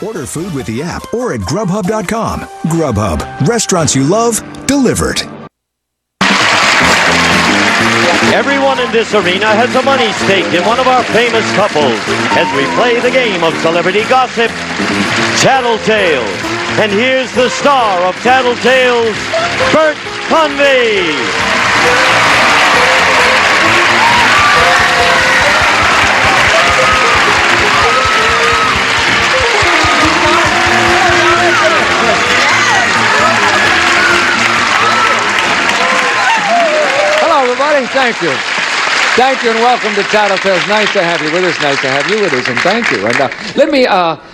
Order food with the app or at Grubhub.com. Grubhub, restaurants you love, delivered. Everyone in this arena has a money stake in one of our famous couples as we play the game of celebrity gossip, Tattletales. And here's the star of Tattletales, Bert Convey. Hello, everybody. Thank you. Thank you and welcome to Tattletales. Nice to have you with us. Nice to have you with us, and thank you. And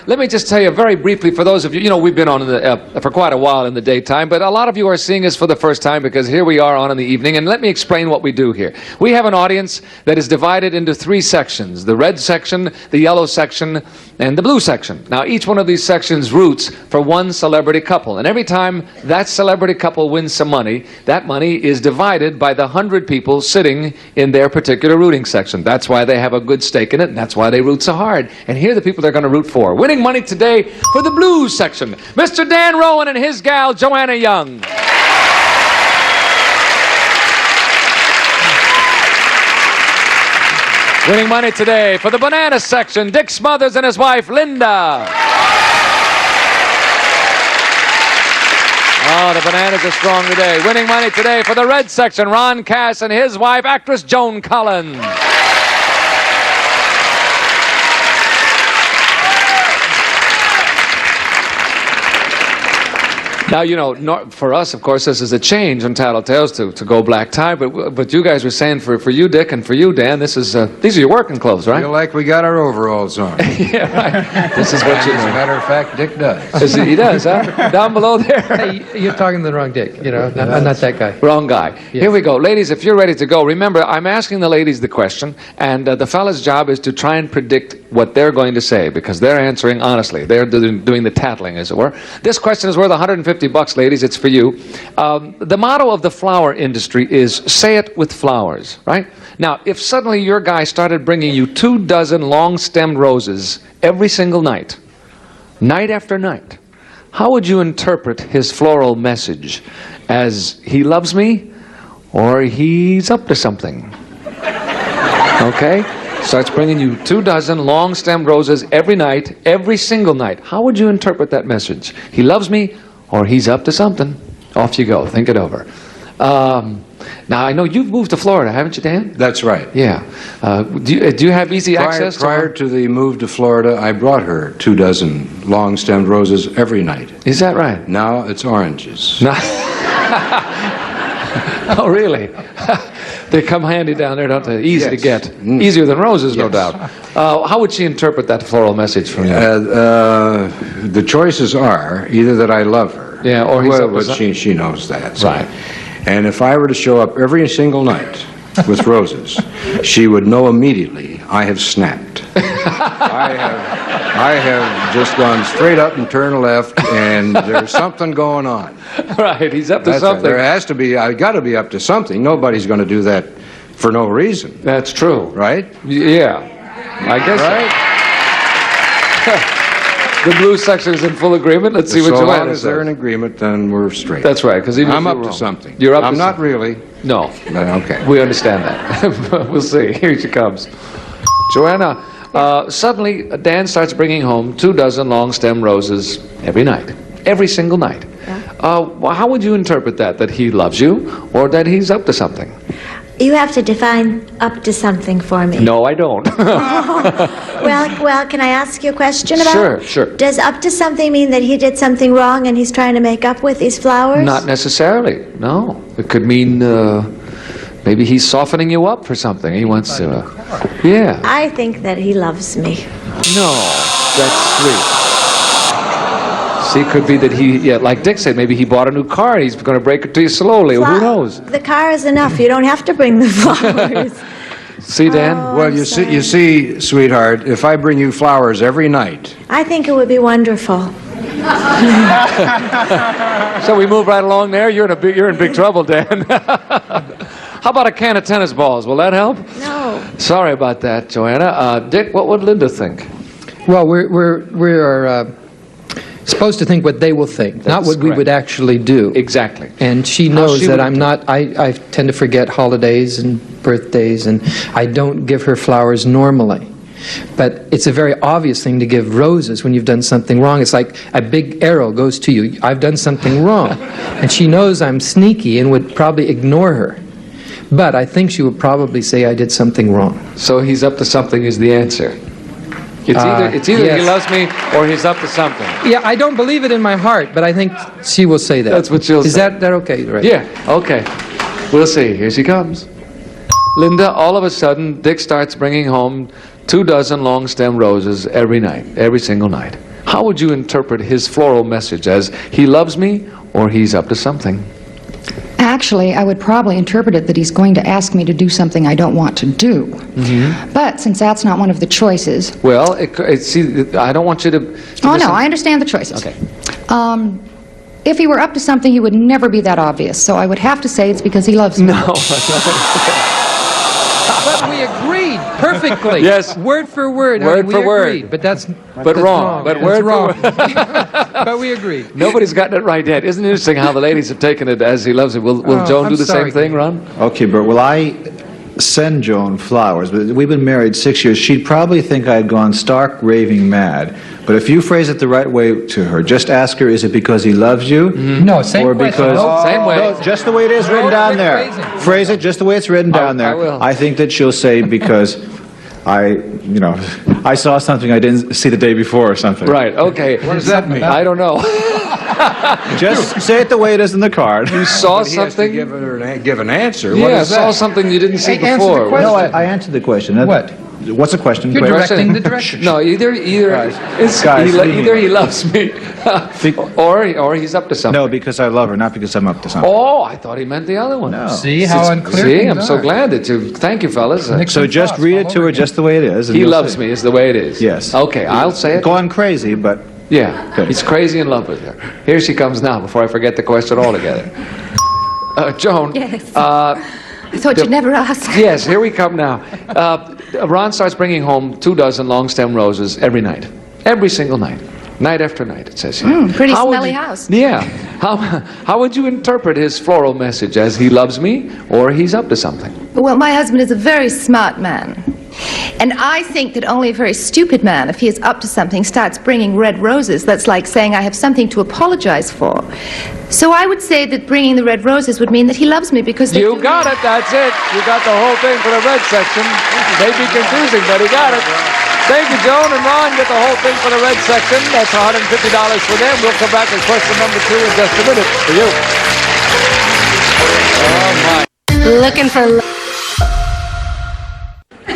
let me just tell you very briefly, for those of you, we've been on in the, for quite a while in the daytime, but a lot of you are seeing us for the first time because here we are on in the evening. And let me explain what we do here. We have an audience that is divided into three sections: the red section, the yellow section, and the blue section. Now, each one of these sections roots for one celebrity couple, and every time that celebrity couple wins some money, that money is divided by the 100 people sitting in their particular rooting section. That's why they have a good stake in it, and that's why they root so hard. And here are the people they're going to root for. Winning money today for the blue section, Mr. Dan Rowan and his gal, Joanna Young. Winning money today for the banana section, Dick Smothers and his wife, Linda. Oh, the bananas are strong today. Winning money today for the red section, Ron Cass and his wife, actress Joan Collins. Now, for us, of course, this is a change on Tattletales to go black tie, but you guys were saying for you, Dick, and for you, Dan, this is these are your working clothes, right? Feel like we got our overalls on. Yeah, right. This is what you As a matter of fact, Dick does. He does, huh? Down below there. Hey, you're talking to the wrong Dick. I'm not that guy. Wrong guy. Yes. Here we go. Ladies, if you're ready to go, remember, I'm asking the ladies the question, and the fella's job is to try and predict what they're going to say, because they're answering honestly. They're doing the tattling, as it were. This question is worth $150, ladies. It's for you. The motto of the flower industry is, say it with flowers, right? Now, if suddenly your guy started bringing you 24 long-stemmed roses every single night, night after night, how would you interpret his floral message? As he loves me, or he's up to something? Okay? Starts bringing you 24 long-stemmed roses every night, every single night. How would you interpret that message? He loves me, or he's up to something? Off you go. Think it over. Now, I know you've moved to Florida, haven't you, Dan? That's right. Yeah. Do you have easy access? Prior to the move to Florida, I brought her 24 long-stemmed roses every night. Is that right? Now it's oranges. Oh, really? They come handy down there, don't they? Easy to get. Easier than roses, no doubt. How would she interpret that floral message from you? The choices are either that I love her. Yeah, or he's she knows that. So. Right. And if I were to show up every single night with roses, she would know immediately I have snapped. I have just gone straight up and turned left, and there's something going on. Right, he's up to something. There has to be. I got to be up to something. Nobody's going to do that for no reason. That's true. Right? Yeah. I guess right. The blue section is in full agreement. Let's see what Joanna says. So long as they're in agreement, then we're straight. That's right, because even I'm up to something. You're up to I'm not something. really. No. Okay. We understand that. We'll see. Here she comes. Joanna, suddenly Dan starts bringing home 24 long-stem roses every night. Every single night. Yeah. How would you interpret that? That he loves you, or that he's up to something? You have to define up to something for me. No, I don't. Well, can I ask you a question about it? Sure. Does up to something mean that he did something wrong and he's trying to make up with these flowers? Not necessarily, no. It could mean maybe he's softening you up for something. He wants to... yeah. I think that he loves me. No, that's sweet. See, it could be that he, like Dick said, maybe he bought a new car and he's going to break it to you slowly. Who knows? The car is enough. You don't have to bring the flowers. See, Dan? Well, you see, sweetheart, if I bring you flowers every night... I think it would be wonderful. So we move right along there? You're in big trouble, Dan. How about a can of tennis balls? Will that help? No. Sorry about that, Joanna. Dick, what would Linda think? Well, we are Supposed to think what they will think, not what we would actually do. Exactly. And she knows that I'm not, I tend to forget holidays and birthdays, and I don't give her flowers normally. But it's a very obvious thing to give roses when you've done something wrong. It's like a big arrow goes to you. I've done something wrong. And she knows I'm sneaky and would probably ignore her. But I think she would probably say I did something wrong. So he's up to something is the answer. It's either yes. he loves me or he's up to something. Yeah, I don't believe it in my heart, but I think she will say that. That's what she'll say. Is that okay? Right? Yeah, okay. We'll see. Here she comes. Linda, all of a sudden, Dick starts bringing home 24 long-stem roses every night, every single night. How would you interpret his floral message as he loves me or he's up to something? Actually, I would probably interpret it that he's going to ask me to do something I don't want to do. But since that's not one of the choices... Well, see, I don't want you to... Oh, no, I understand the choices. Okay. If he were up to something, he would never be that obvious. So I would have to say it's because he loves me. No. But we agreed perfectly. Yes. Word for word. Word for word. Agreed, but that's wrong. But word wrong. for word. But we agreed. Nobody's gotten it right yet. Isn't it interesting how the ladies have taken it as he loves it? Will Joan do the same thing, Ron? Okay, Bert, will I send Joan flowers? But we've been married 6 years. She'd probably think I'd gone stark raving mad. But if you phrase it the right way to her, just ask her, is it because he loves you? No, same or question. because Same way. No, just the way it is written down there. Phrase it just the way it's written down there. I will. I think that she'll say because I saw something I didn't see the day before or something. Right, okay. What does that mean? I don't know. Just say it the way it is in the card. You saw But he has to something? give an answer. Yeah, What is saw that? something you didn't see Hey, answer the before. question. No, I answered the question. What? What's the question? You're Question? directing the direction. No, either he loves me, or he's up to something. No, because I love her, not because I'm up to something. Oh, I thought he meant the other one. No. See how unclear See, things I'm so are. glad that you. Thank you, fellas. So just read it to her just the way it is. and He you'll loves see. me is the way it is. Yes. Okay, I'll say it. Gone crazy, but Yeah, Good. he's crazy in love with her. Here she comes now, before I forget the question altogether. Joan. Yes. I thought you'd never ask. Yes, here we come now. Ron starts bringing home 24 long-stem roses every night. Every single night. Night after night, it says here. Pretty How would smelly you- house. Yeah. How would you interpret his floral message? As he loves me, or he's up to something? Well, my husband is a very smart man. And I think that only a very stupid man, if he is up to something, starts bringing red roses. That's like saying I have something to apologize for. So I would say that bringing the red roses would mean that he loves me because they You do got it, that's it. You got the whole thing for the red section. May be confusing, but he got it. Thank you, Joan and Ron. Get the whole thing for the red section. That's $150 for them. We'll come back with question number 2 in just a minute for you. Oh, my. looking for...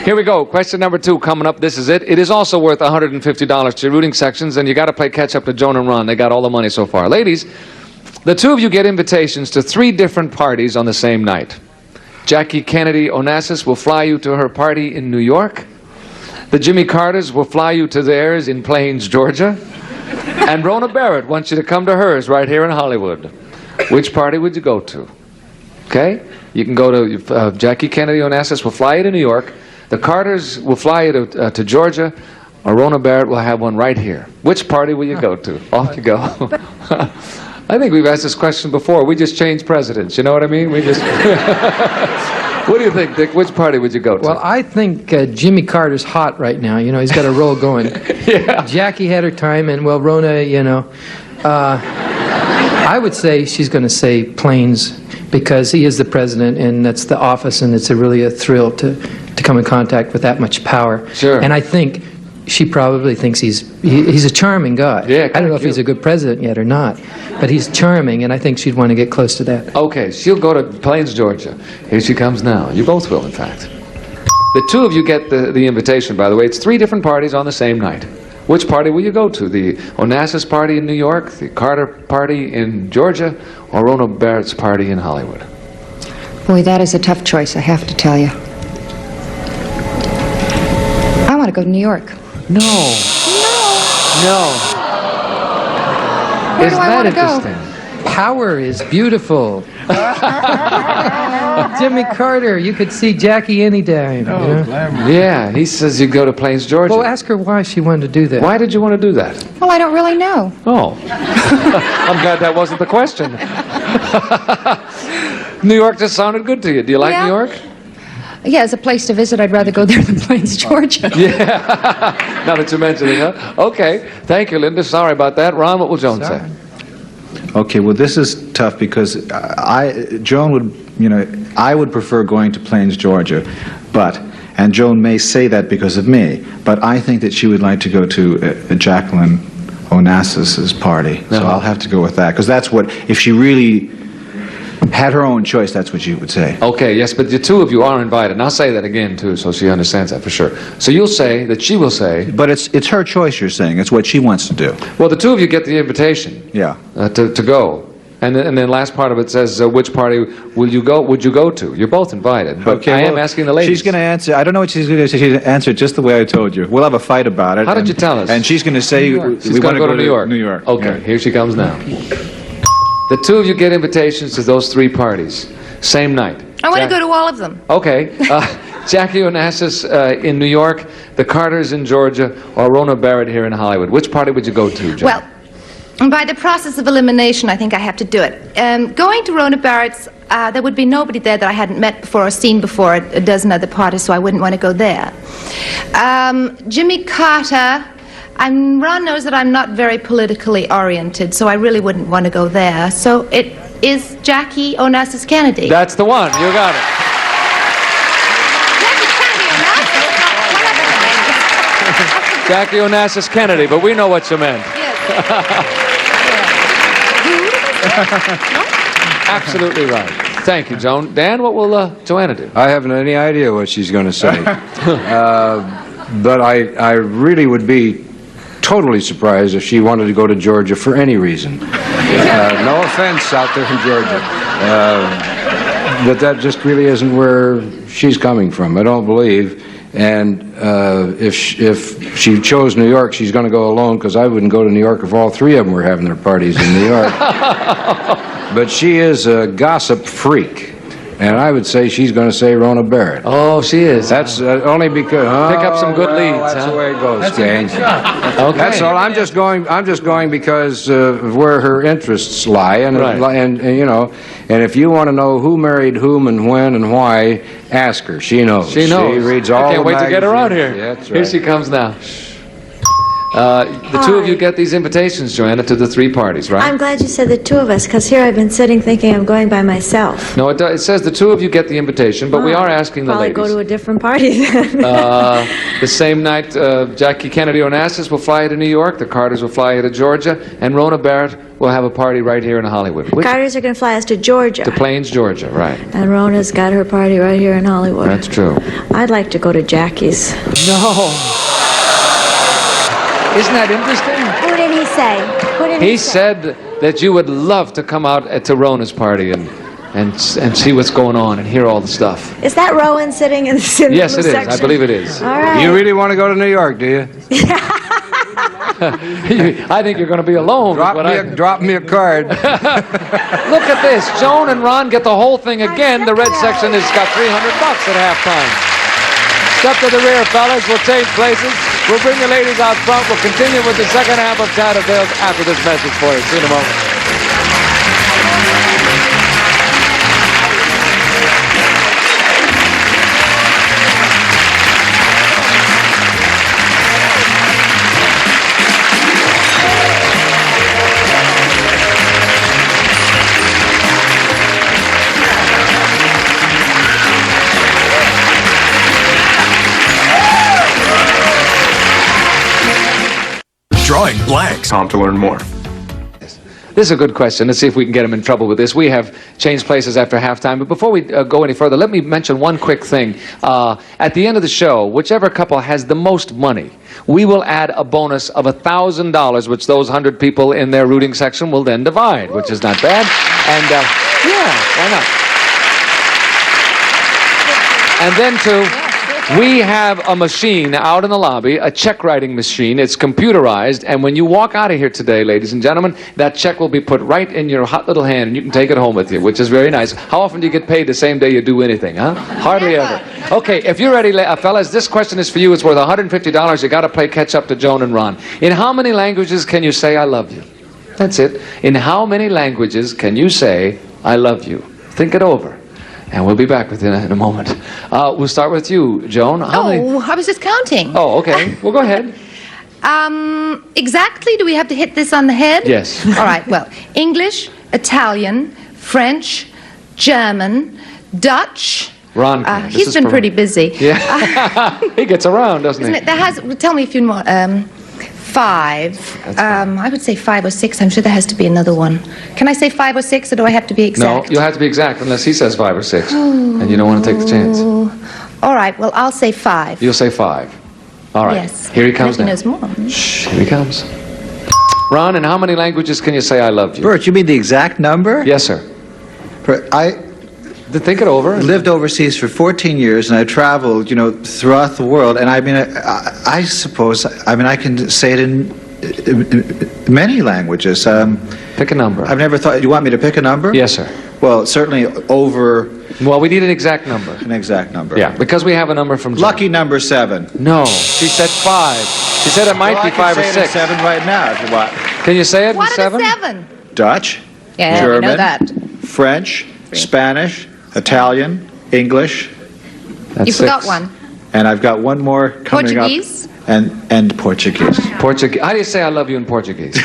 Here we go. Question number 2 coming up. This is it. It is also worth $150 to your rooting sections, and you got to play catch up to Joan and Ron. They got all the money so far. Ladies, the two of you get invitations to 3 different parties on the same night. Jackie Kennedy Onassis will fly you to her party in New York. The Jimmy Carters will fly you to theirs in Plains, Georgia. And Rona Barrett wants you to come to hers right here in Hollywood. Which party would you go to? Okay? You can go to Jackie Kennedy Onassis will fly you to New York. The Carters will fly you to Georgia, or Rona Barrett will have one right here. Which party will you go to? Off you go. I think we've asked this question before. We just changed presidents. You know what I mean? We just. What do you think, Dick? Which party would you go to? Well, I think Jimmy Carter's hot right now. You know, he's got a roll going. Yeah. Jackie had her time, and well, Rona, you know, I would say she's going to say Plains because he is the president, and that's the office, and it's really a thrill to come in contact with that much power. Sure. And I think she probably thinks he's a charming guy. Yeah, I don't know if he's a good president yet or not, but he's charming, and I think she'd want to get close to that. Okay, she'll go to Plains, Georgia. Here she comes now. You both will, in fact. The two of you get the invitation, by the way. It's 3 different parties on the same night. Which party will you go to? The Onassis party in New York, the Carter party in Georgia, or Rona Barrett's party in Hollywood? Boy, that is a tough choice, I have to tell you. I want to go to New York. No. No. Where Isn't do I that want to go? interesting? Power is beautiful. Jimmy Carter, you could see Jackie any day. Yeah, he says you go to Plains, Georgia. Well, ask her why she wanted to do that. Why did you want to do that? Well, I don't really know. Oh. I'm glad that wasn't the question. New York just sounded good to you. Do you like Yeah. New York? Yeah, as a place to visit, I'd rather go there than Plains, Georgia. Yeah. Now that you mention it, huh? Okay. Thank you, Linda. Sorry about that. Ron, what will Joan say? Okay, well, this is tough because Joan would, I would prefer going to Plains, Georgia, and Joan may say that because of me, but I think that she would like to go to Jacqueline Onassis's party. So I'll have to go with that, because that's what, if she really had her own choice, that's what she would say. Okay, yes, but the two of you are invited. And I'll say that again, too, so she understands that for sure. So you'll say that she will say... But it's her choice, you're saying. It's what she wants to do. Well, the two of you get the invitation. Yeah. To go. And then last part of it says, which party would you go to? You're both invited. But Okay, I am asking the ladies. She's going to answer. I don't know what she's going to say. She's going to answer just the way I told you. We'll have a fight about it. How did you tell us? And she's going to say, we want She's going to go to New York. New York. Okay, Yeah. here she comes now. The two of you get invitations to those three parties. Same night. I want to go to all of them. Okay. Jackie Onassis in New York, the Carters in Georgia, or Rona Barrett here in Hollywood. Which party would you go to, Joan? Well, by the process of elimination, I think I have to do it. Going to Rona Barrett's, there would be nobody there that I hadn't met before or seen before at a dozen other parties, so I wouldn't want to go there. Jimmy Carter, Ron knows that I'm not very politically oriented, so I really wouldn't want to go there. So it is Jackie Onassis Kennedy. That's the one. You got it. Jackie Onassis Kennedy, but we know what you meant. Absolutely right. Thank you, Joan. Dan, what will Joanna do? I haven't any idea what she's going to say. But I really would be totally surprised if she wanted to go to Georgia for any reason. No offense out there in Georgia. But that just really isn't where she's coming from, I don't believe. And if she chose New York, she's going to go alone, because I wouldn't go to New York if all three of them were having their parties in New York. But she is a gossip freak. And I would say she's going to say Rona Barrett. Oh, she is. That's only because pick up some good leads. That's huh? the way it goes, gang. Okay. That's all. I'm just going because of where her interests lie, and and if you want to know who married whom and when and why, ask her. She knows. She knows. She reads all. I can't the wait to get her out here. Yeah, that's Here right. she comes now. The two of you get these invitations, Joanna, to the three parties, right? I'm glad you said the two of us, because here I've been sitting thinking I'm going by myself. No, it says the two of you get the invitation, but we are asking the Probably ladies. go to a different party then. The same night, Jackie Kennedy Onassis will fly you to New York, the Carters will fly you to Georgia, and Rona Barrett will have a party right here in Hollywood. Carters are going to fly us to Georgia. To Plains, Georgia, right. And Rona's got her party right here in Hollywood. That's true. I'd like to go to Jackie's. No. Isn't that interesting? Who did he say? He said that you would love to come out to Rona's party and see what's going on and hear all the stuff. Is that Rowan sitting in the blue Yes, it is. section? I believe it is. All right. You really want to go to New York, do you? I think you're going to be alone. Drop me a card. Look at this. Joan and Ron get the whole thing again. The red section has got $300 at halftime. Step to the rear, fellas. We'll change places. We'll bring the ladies out front. We'll continue with the second half of Tattletales after this message for you. See you in a moment. Drawing blanks. Tom to learn more. This is a good question. Let's see if we can get him in trouble with this. We have changed places after halftime, but before we go any further, let me mention one quick thing. At the end of the show, whichever couple has the most money, we will add a bonus of $1,000, which those 100 people in their rooting section will then divide, which is not bad. And yeah, why not? And then We have a machine out in the lobby, a check writing machine. It's computerized, and when you walk out of here today, ladies and gentlemen, that check will be put right in your hot little hand, and you can take it home with you, which is very nice. How often do you get paid the same day you do anything, huh? Hardly ever. Okay, if you're ready, fellas, this question is for you. It's worth $150. You got to play catch up to Joan and Ron. In how many languages can you say I love you? That's it. In how many languages can you say I love you? Think it over. And we'll be back with you in a moment. We'll start with you, Joan. How many? I was just counting. Oh, okay. Well, go ahead. Exactly, do we have to hit this on the head? Yes. All right, well, English, Italian, French, German, Dutch. Ron, he's been pretty busy. Yeah. He gets around, doesn't he? Tell me a few more. 5. I would say 5 or 6. I'm sure there has to be another one. Can I say 5 or 6, or do I have to be exact? No, you have to be exact unless he says 5 or 6. And you don't want to take the chance. All right, well, I'll say 5. You'll say 5. All right. Yes. Here he comes he now. knows more. Shh, here he comes. Ron, in how many languages can you say I love you? Bert, you mean the exact number? Yes, sir. I Think it over. lived overseas for 14 years, and I traveled, throughout the world. And I mean, I suppose, I can say it in many languages. Pick a number. I've never thought. You want me to pick a number? Yes, sir. Well, certainly over Well, we need an exact number. an exact number. Yeah, because we have a number from Joan. Lucky number 7. No, she said 5. She said it might Well, be I can 5 or say it 6. at 7 right now if you want. Can you say it What in are 7? the 7? Dutch, Yeah, German, we know that. French, Spanish, Italian, English, That's You 6. forgot one. and I've got one more coming Portuguese? up. And Portuguese. Portuguese. How do you say I love you in Portuguese?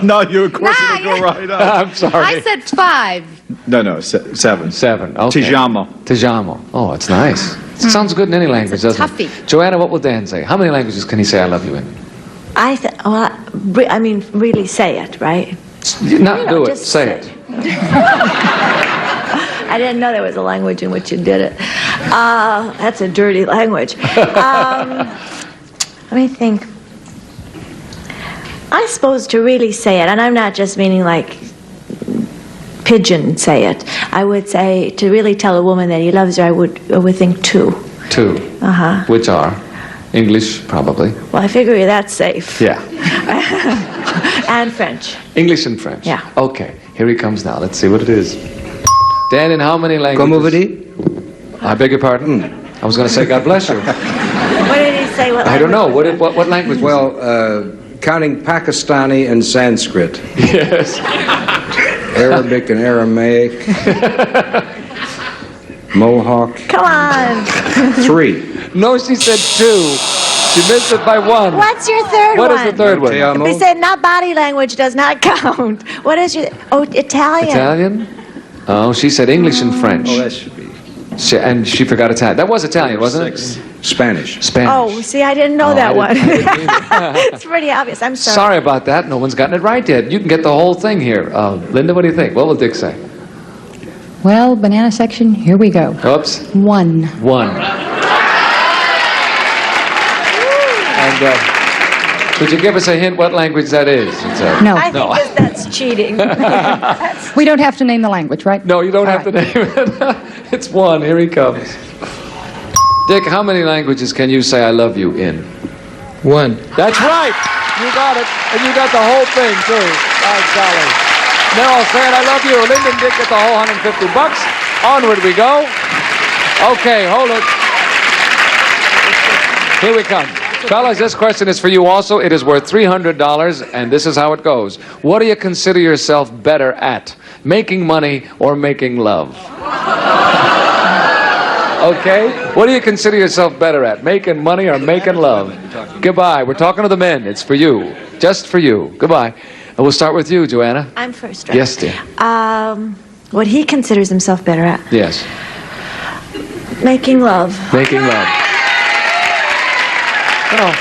No, you of course Nah, it'll go right up. I'm sorry. I said 5. No, 7. 7. Okay. Te amo. Te amo. Oh, it's nice. It sounds good in any language, It's a doesn't it? toughie. Joanna, what will Dan say? How many languages can he say I love you in? Really say it, right? Not do it. just Say say it. I didn't know there was a language in which you did it. That's a dirty language. Let me think. I suppose to really say it, and I'm not just meaning like pigeon say it. I would say to really tell a woman that he loves her, I would think 2. 2. Uh-huh. Which are? English, probably. Well, I figure that's safe. Yeah. And French. English and French. Yeah. Okay, here he comes now. Let's see what it is. Dan, in how many languages? Como vedi? I beg your pardon? I was going to say God bless you. What did he say? What I don't know. language? What language? Well, counting Pakistani and Sanskrit, Yes. Arabic and Aramaic, Mohawk. Come on. 3. No, she said 2. She missed it by 1. What's your third What one? is the third one? Te amo. He said not body language does not count. What is your... Oh, Italian. Italian? Oh, she said English and French. Oh, that should be And she forgot Italian. That was Italian, wasn't it? 6. Spanish. Spanish. Oh, see, I didn't know Oh, that I one. didn't either. It's pretty obvious. I'm sorry. Sorry about that. No one's gotten it right yet. You can get the whole thing here. Linda, what do you think? What will Dick say? Well, banana section, here we go. Oops. 1. 1. And could you give us a hint what language that is? No, I think that's cheating. we don't have to name the language, right? No, you don't have All to name it. It's 1. Here he comes. Dick, how many languages can you say I love you in? 1. That's right. You got it. And you got the whole thing, too. By golly. They're all saying I love you. Linda and Dick get the whole $150. Onward we go. Okay, hold it. Here we come. Fellas, this question is for you also. It is worth $300, and this is how it goes. What do you consider yourself better at? Making money or making love? Okay? What do you consider yourself better at? Making money or making love? Goodbye. We're talking to the men. It's for you. Just for you. Goodbye. And we'll start with you, Joanna. I'm first, right? Yes, dear. What he considers himself better at. Yes. Making love. Making love. You know,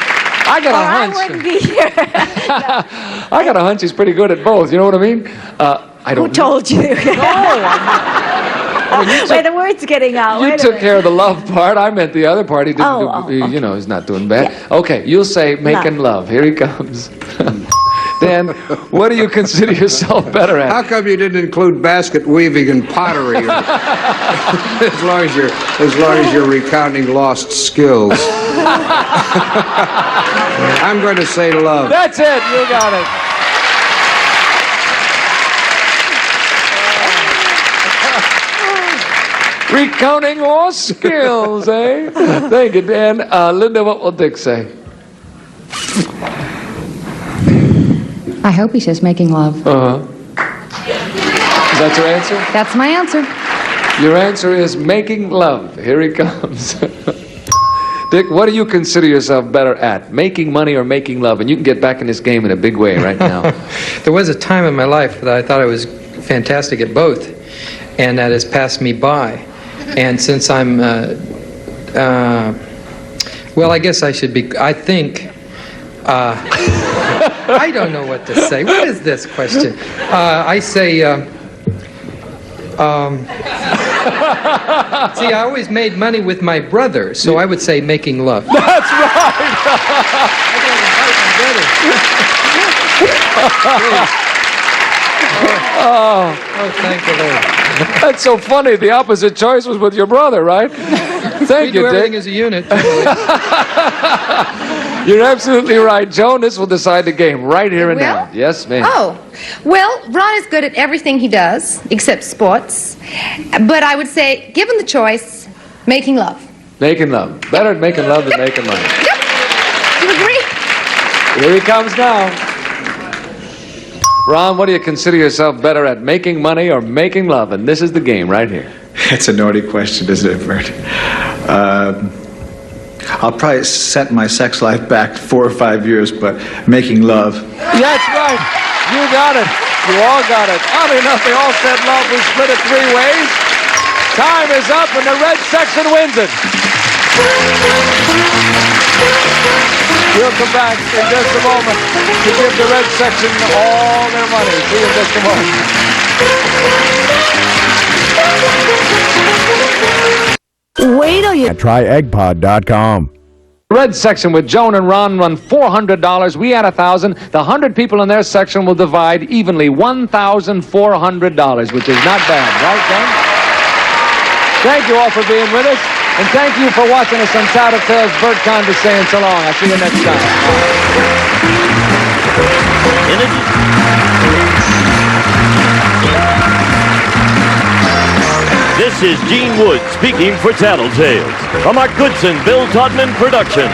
I got a I hunch. wouldn't be here. I got a hunch he's pretty good at both. You know what I mean? I don't Who told you? Wait, the word's getting out. You Wait a took minute. care of the love part. I meant the other part. He didn't Oh, do, okay. you know, he's not doing bad. Okay, you'll say making love. Here he comes. Dan, what do you consider yourself better at? How come you didn't include basket weaving and pottery? as long as you're recounting lost skills. I'm going to say love. That's it. You got it. Recounting lost skills, eh? Thank you, Dan. Linda, what will Dick say? I hope he says making love. Uh-huh. Is that your answer? That's my answer. Your answer is making love. Here he comes. Dick, what do you consider yourself better at? Making money or making love? And you can get back in this game in a big way right now. There was a time in my life that I thought I was fantastic at both, and that has passed me by. And since I'm, well, I guess I should be, I think, I don't know what to say. What is this question? I say, see, I always made money with my brother, so I would say making love. That's right. I gotta invite my brother. Oh, thank you, Lord. That's so funny. The opposite choice was with your brother, right? Thank We you, do everything Dick. as a unit. You're absolutely right. Joan, this will decide the game right here and Well? now. Yes, ma'am. Oh, well, Ron is good at everything he does, except sports. But I would say, given the choice, making love. Making love. Better at making love than making money. Yep. You agree? Here he comes now. Ron, what do you consider yourself better at, making money or making love? And this is the game right here. It's a naughty question, isn't it, Bert? I'll probably set my sex life back 4 or 5 years, but making love. That's right. You got it. You all got it. Oddly enough, they all said love. We split it 3 ways. Time is up, and the red section wins it. We'll come back in just a moment to give the red section all their money. See you in just a moment. Wait till you try eggpod.com. Red section with Joan and Ron run $400. We had $1,000. The 100 people in their section will divide evenly $1,400, which is not bad, right, Joan? Thank you all for being with us. And thank you for watching us on Tattletales. Bert Conn is saying so long. I'll see you next time. This is Gene Wood speaking for Tattletales, a Mark Goodson, Bill Todman production.